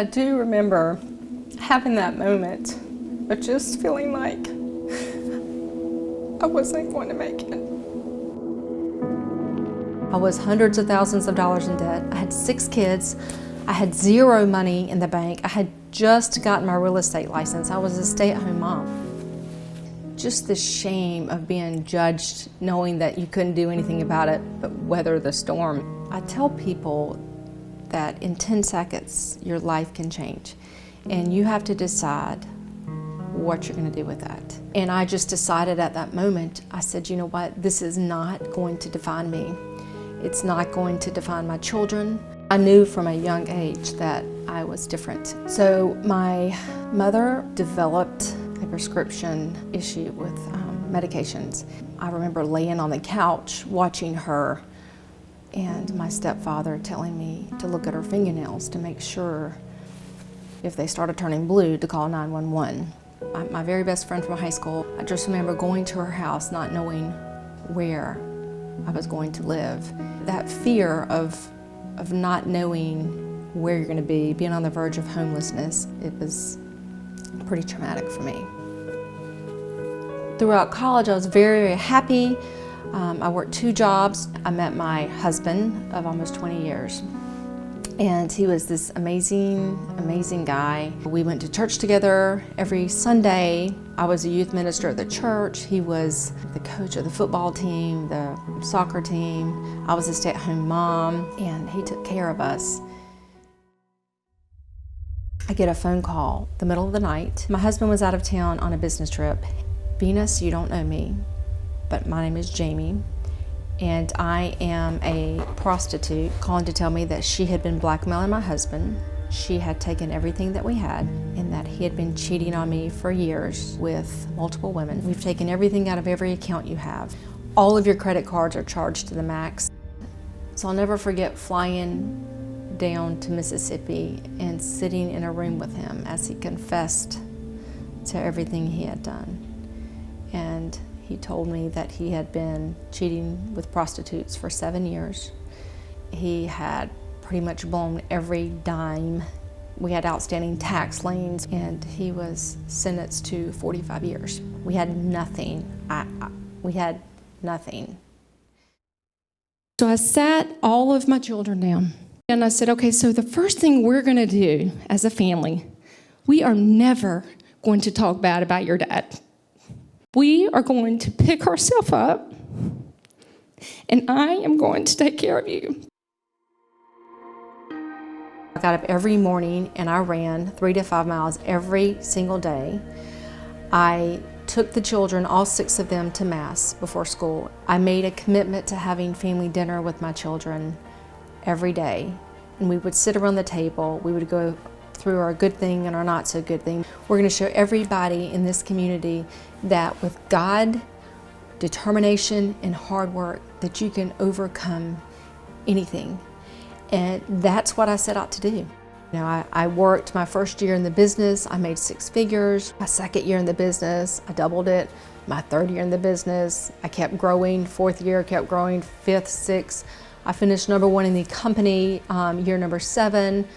I do remember having that moment of just feeling like I wasn't going to make it. I was hundreds of thousands of dollars in debt. I had 6 kids. I had 0 money in the bank. I had just gotten my real estate license. I was a stay-at-home mom. Just the shame of being judged, knowing that you couldn't do anything about it but weather the storm. I tell people that in 10 seconds, your life can change. And you have to decide what you're going to do with that. And I just decided at that moment, I said, you know what, this is not going to define me. It's not going to define my children. I knew from a young age that I was different. So my mother developed a prescription issue with medications. I remember laying on the couch watching her and my stepfather telling me to look at her fingernails to make sure if they started turning blue to call 911. My very best friend from high school, I just remember going to her house not knowing where I was going to live. That fear of not knowing where you're going to be, being on the verge of homelessness, it was pretty traumatic for me. Throughout college, I was very, very happy. I worked 2 jobs. I met my husband of almost 20 years. And he was this amazing, amazing guy. We went to church together every Sunday. I was a youth minister at the church. He was the coach of the football team, the soccer team. I was a stay-at-home mom, and he took care of us. I get a phone call the middle of the night. My husband was out of town on a business trip. Venus, you don't know me, but my name is Jamie. And I am a prostitute, calling to tell me that she had been blackmailing my husband. She had taken everything that we had and that he had been cheating on me for years with multiple women. We've taken everything out of every account you have. All of your credit cards are charged to the max. So I'll never forget flying down to Mississippi and sitting in a room with him as he confessed to everything he had done. And he told me that he had been cheating with prostitutes for 7 years. He had pretty much blown every dime. We had outstanding tax liens, and he was sentenced to 45 years. We had nothing. We had nothing. So I sat all of my children down, and I said, okay, so the first thing we're gonna do as a family, we are never going to talk bad about your dad. We are going to pick ourselves up, and I am going to take care of you. I got up every morning and I ran 3 to 5 miles every single day. I took the children, all 6 of them, to Mass before school. I made a commitment to having family dinner with my children every day. And we would sit around the table, we would go through our good thing and our not so good thing. We're going to show everybody in this community that with God, determination, and hard work, that you can overcome anything. And that's what I set out to do. You know, I worked my first year in the business, I made 6 figures. My second year in the business, I doubled it. My 3rd year in the business, I kept growing. 4th year, kept growing. 5th, 6th. I finished number 1 in the company, year number 7.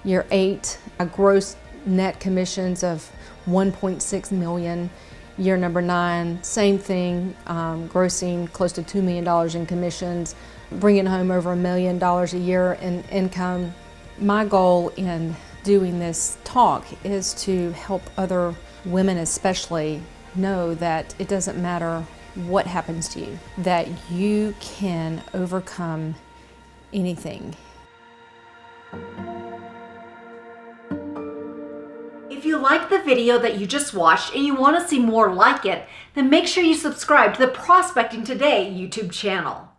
Year 8, I grossed net commissions of 1.6 million. Year number 9, same thing, grossing close to $2 million in commissions, bringing home over $1 million a year in income. My goal in doing this talk is to help other women especially know that it doesn't matter what happens to you, that you can overcome anything. If you liked the video that you just watched and you want to see more like it, then make sure you subscribe to the Prospecting Today YouTube channel.